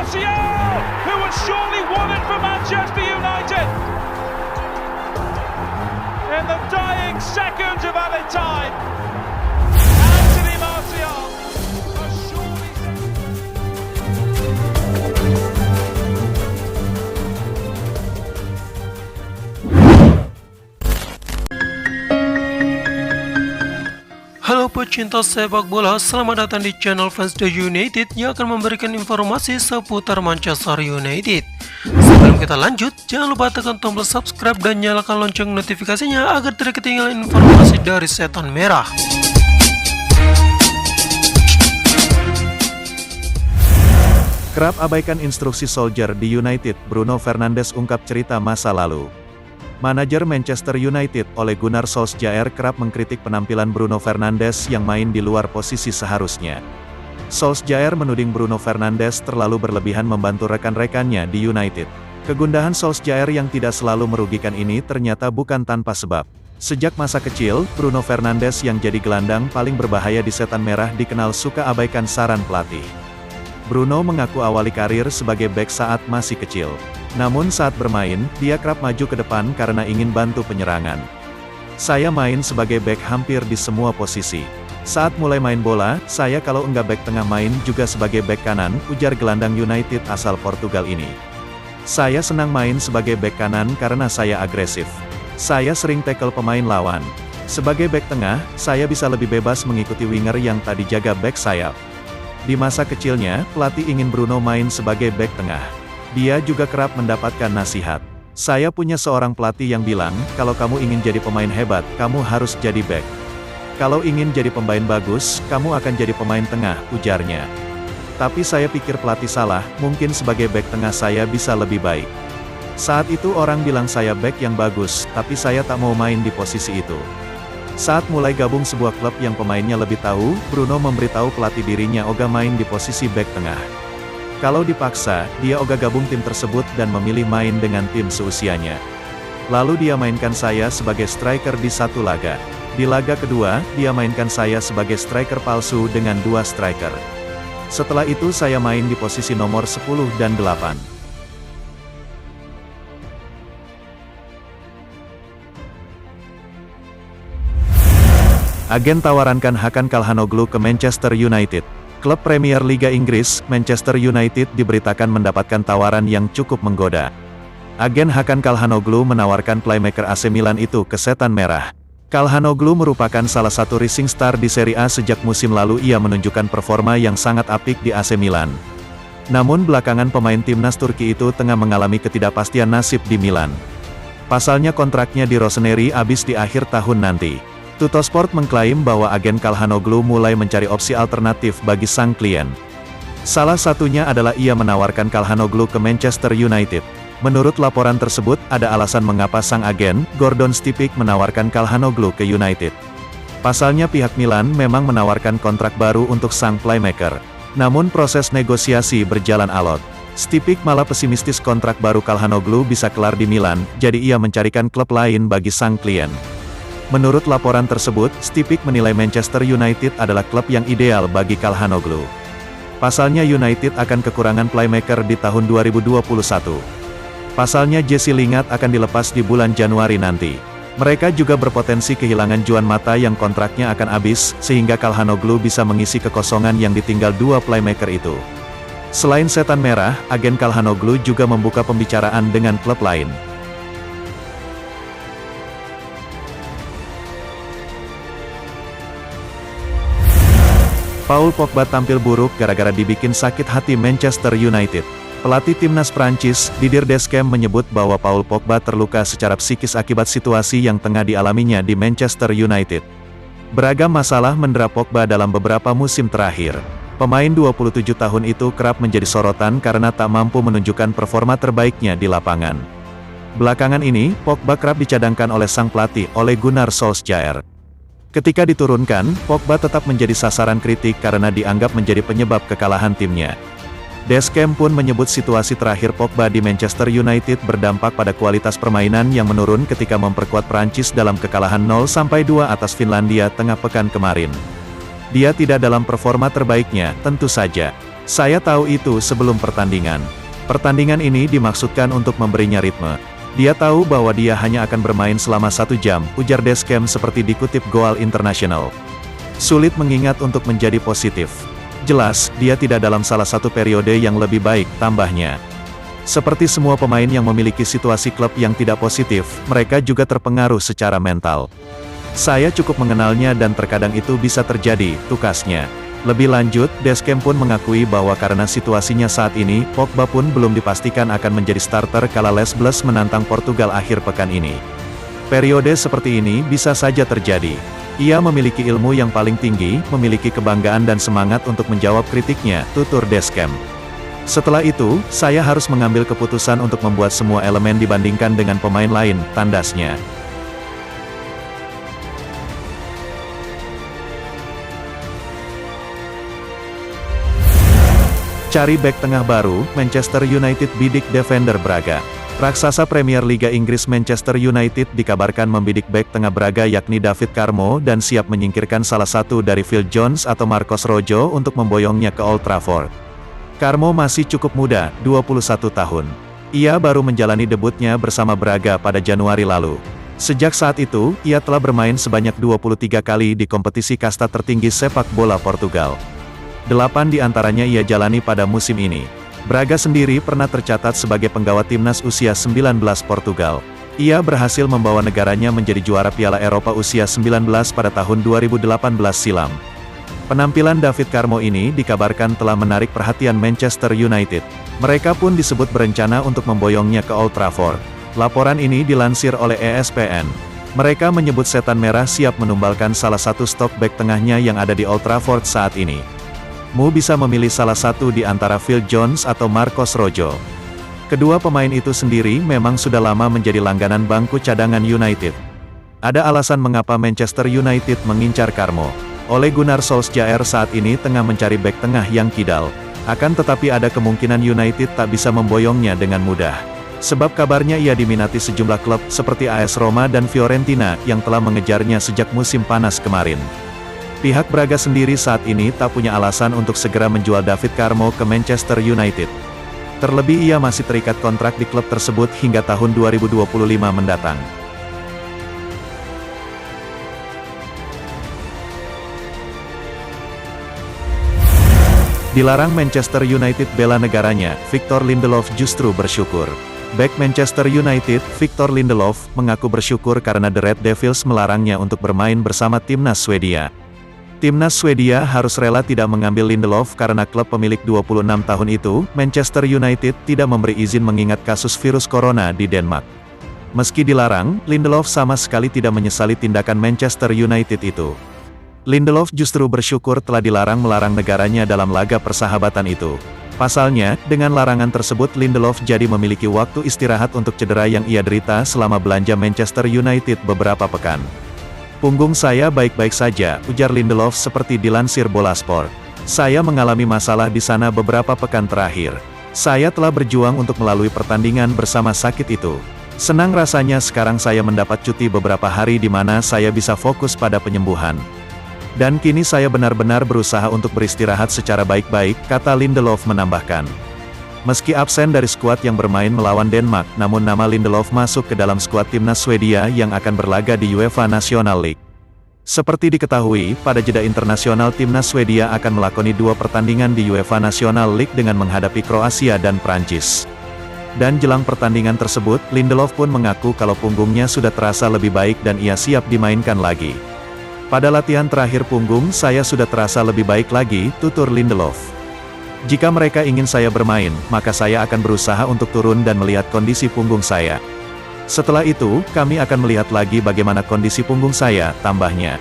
Martial, who had surely won it for Manchester United. In the dying seconds of added time, Anthony Martial has surely... Halo pecinta sepak bola, selamat datang di channel Fans The United yang akan memberikan informasi seputar Manchester United. Sebelum kita lanjut, jangan lupa tekan tombol subscribe dan nyalakan lonceng notifikasinya agar tidak ketinggalan informasi dari Setan Merah. Kerap abaikan instruksi Solskjaer di United, Bruno Fernandes ungkap cerita masa lalu. Manajer Manchester United, Ole Gunnar Solskjaer kerap mengkritik penampilan Bruno Fernandes yang main di luar posisi seharusnya. Solskjaer menuding Bruno Fernandes terlalu berlebihan membantu rekan-rekannya di United. Kegundahan Solskjaer yang tidak selalu merugikan ini ternyata bukan tanpa sebab. Sejak masa kecil, Bruno Fernandes yang jadi gelandang paling berbahaya di Setan Merah dikenal suka abaikan saran pelatih. Bruno mengaku awali karir sebagai bek saat masih kecil. Namun saat bermain, dia kerap maju ke depan karena ingin bantu penyerangan. Saya main sebagai bek hampir di semua posisi. Saat mulai main bola, saya kalau enggak bek tengah main juga sebagai bek kanan, ujar gelandang United asal Portugal ini. Saya senang main sebagai bek kanan karena saya agresif. Saya sering tackle pemain lawan. Sebagai bek tengah, saya bisa lebih bebas mengikuti winger yang tadi jaga bek sayap. Di masa kecilnya, pelatih ingin Bruno main sebagai bek tengah. Dia juga kerap mendapatkan nasihat. Saya punya seorang pelatih yang bilang, kalau kamu ingin jadi pemain hebat, kamu harus jadi bek. Kalau ingin jadi pemain bagus, kamu akan jadi pemain tengah, ujarnya. Tapi saya pikir pelatih salah, mungkin sebagai bek tengah saya bisa lebih baik. Saat itu orang bilang saya bek yang bagus, tapi saya tak mau main di posisi itu. Saat mulai gabung sebuah klub yang pemainnya lebih tahu, Bruno memberitahu pelatih dirinya ogah main di posisi bek tengah. Kalau dipaksa, dia ogah gabung tim tersebut dan memilih main dengan tim seusianya. Lalu dia mainkan saya sebagai striker di satu laga. Di laga kedua, dia mainkan saya sebagai striker palsu dengan 2 striker. Setelah itu saya main di posisi nomor 10 dan 8. Agen tawarankan Hakan Calhanoglu ke Manchester United. Klub Premier Liga Inggris, Manchester United diberitakan mendapatkan tawaran yang cukup menggoda. Agen Hakan Calhanoglu menawarkan playmaker AC Milan itu ke Setan Merah. Calhanoglu merupakan salah satu rising star di Serie A sejak musim lalu ia menunjukkan performa yang sangat apik di AC Milan. Namun belakangan pemain timnas Turki itu tengah mengalami ketidakpastian nasib di Milan. Pasalnya kontraknya di Rossoneri habis di akhir tahun nanti. Tuttosport mengklaim bahwa agen Calhanoglu mulai mencari opsi alternatif bagi sang klien. Salah satunya adalah ia menawarkan Calhanoglu ke Manchester United. Menurut laporan tersebut, ada alasan mengapa sang agen, Gordon Stipic menawarkan Calhanoglu ke United. Pasalnya pihak Milan memang menawarkan kontrak baru untuk sang playmaker. Namun proses negosiasi berjalan alot. Stipic malah pesimistis kontrak baru Calhanoglu bisa kelar di Milan, jadi ia mencarikan klub lain bagi sang klien. Menurut laporan tersebut, Stipic menilai Manchester United adalah klub yang ideal bagi Calhanoglu. Pasalnya United akan kekurangan playmaker di tahun 2021. Pasalnya Jesse Lingard akan dilepas di bulan Januari nanti. Mereka juga berpotensi kehilangan Juan Mata yang kontraknya akan habis, sehingga Calhanoglu bisa mengisi kekosongan yang ditinggal 2 playmaker itu. Selain Setan Merah, agen Calhanoglu juga membuka pembicaraan dengan klub lain. Paul Pogba tampil buruk gara-gara dibikin sakit hati Manchester United. Pelatih timnas Prancis, Didier Deschamps menyebut bahwa Paul Pogba terluka secara psikis akibat situasi yang tengah dialaminya di Manchester United. Beragam masalah mendera Pogba dalam beberapa musim terakhir. Pemain 27 tahun itu kerap menjadi sorotan karena tak mampu menunjukkan performa terbaiknya di lapangan. Belakangan ini, Pogba kerap dicadangkan oleh sang pelatih, Ole Gunnar Solskjaer. Ketika diturunkan, Pogba tetap menjadi sasaran kritik karena dianggap menjadi penyebab kekalahan timnya. Deschamps pun menyebut situasi terakhir Pogba di Manchester United berdampak pada kualitas permainan yang menurun ketika memperkuat Prancis dalam kekalahan 0-2 atas Finlandia tengah pekan kemarin. Dia tidak dalam performa terbaiknya, tentu saja. Saya tahu itu sebelum pertandingan. Pertandingan ini dimaksudkan untuk memberinya ritme. Dia tahu bahwa dia hanya akan bermain selama 1 jam, ujar Deschamps seperti dikutip Goal International. Sulit mengingat untuk menjadi positif. Jelas, dia tidak dalam salah satu periode yang lebih baik, tambahnya. Seperti semua pemain yang memiliki situasi klub yang tidak positif, mereka juga terpengaruh secara mental. Saya cukup mengenalnya dan terkadang itu bisa terjadi, tukasnya. Lebih lanjut, Deschamps pun mengakui bahwa karena situasinya saat ini, Pogba pun belum dipastikan akan menjadi starter kala Les Bleus menantang Portugal akhir pekan ini. Periode seperti ini bisa saja terjadi. Ia memiliki ilmu yang paling tinggi, memiliki kebanggaan dan semangat untuk menjawab kritiknya, tutur Deschamps. Setelah itu, saya harus mengambil keputusan untuk membuat semua elemen dibandingkan dengan pemain lain, tandasnya. Cari bek tengah baru, Manchester United bidik defender Braga. Raksasa Premier Liga Inggris Manchester United dikabarkan membidik bek tengah Braga yakni David Carmo dan siap menyingkirkan salah satu dari Phil Jones atau Marcos Rojo untuk memboyongnya ke Old Trafford. Carmo masih cukup muda, 21 tahun. Ia baru menjalani debutnya bersama Braga pada Januari lalu. Sejak saat itu, ia telah bermain sebanyak 23 kali di kompetisi kasta tertinggi sepak bola Portugal. 8 di antaranya ia jalani pada musim ini. Braga sendiri pernah tercatat sebagai penggawa timnas usia 19 Portugal. Ia berhasil membawa negaranya menjadi juara Piala Eropa usia 19 pada tahun 2018 silam. Penampilan David Carmo ini dikabarkan telah menarik perhatian Manchester United. Mereka pun disebut berencana untuk memboyongnya ke Old Trafford. Laporan ini dilansir oleh ESPN. Mereka menyebut Setan Merah siap menumbalkan salah satu stok bek tengahnya yang ada di Old Trafford saat ini. Mu bisa memilih salah satu di antara Phil Jones atau Marcos Rojo. Kedua pemain itu sendiri memang sudah lama menjadi langganan bangku cadangan United. Ada alasan mengapa Manchester United mengincar Carmo. Ole Gunnar Solskjaer saat ini tengah mencari bek tengah yang kidal. Akan tetapi ada kemungkinan United tak bisa memboyongnya dengan mudah. Sebab kabarnya ia diminati sejumlah klub seperti AS Roma dan Fiorentina yang telah mengejarnya sejak musim panas kemarin. Pihak Braga sendiri saat ini tak punya alasan untuk segera menjual David Carmo ke Manchester United. Terlebih ia masih terikat kontrak di klub tersebut hingga tahun 2025 mendatang. Dilarang Manchester United bela negaranya, Victor Lindelof justru bersyukur. Bek Manchester United, Victor Lindelof, mengaku bersyukur karena The Red Devils melarangnya untuk bermain bersama timnas Swedia. Timnas Swedia harus rela tidak mengambil Lindelof karena klub pemilik 26 tahun itu, Manchester United, tidak memberi izin mengingat kasus virus corona di Denmark. Meski dilarang, Lindelof sama sekali tidak menyesali tindakan Manchester United itu. Lindelof justru bersyukur telah dilarang melarang negaranya dalam laga persahabatan itu. Pasalnya, dengan larangan tersebut Lindelof jadi memiliki waktu istirahat untuk cedera yang ia derita selama belanja Manchester United beberapa pekan. Punggung saya baik-baik saja, ujar Lindelof seperti dilansir Bola Sport. Saya mengalami masalah di sana beberapa pekan terakhir. Saya telah berjuang untuk melalui pertandingan bersama sakit itu. Senang rasanya sekarang saya mendapat cuti beberapa hari di mana saya bisa fokus pada penyembuhan. Dan kini saya benar-benar berusaha untuk beristirahat secara baik-baik, kata Lindelof menambahkan. Meski absen dari skuad yang bermain melawan Denmark, namun nama Lindelof masuk ke dalam skuad timnas Swedia yang akan berlaga di UEFA National League. Seperti diketahui, pada jeda internasional timnas Swedia akan melakoni 2 pertandingan di UEFA National League dengan menghadapi Kroasia dan Prancis. Dan jelang pertandingan tersebut, Lindelof pun mengaku kalau punggungnya sudah terasa lebih baik dan ia siap dimainkan lagi. Pada latihan terakhir punggung saya sudah terasa lebih baik lagi, tutur Lindelof. Jika mereka ingin saya bermain, maka saya akan berusaha untuk turun dan melihat kondisi punggung saya. Setelah itu, kami akan melihat lagi bagaimana kondisi punggung saya, tambahnya.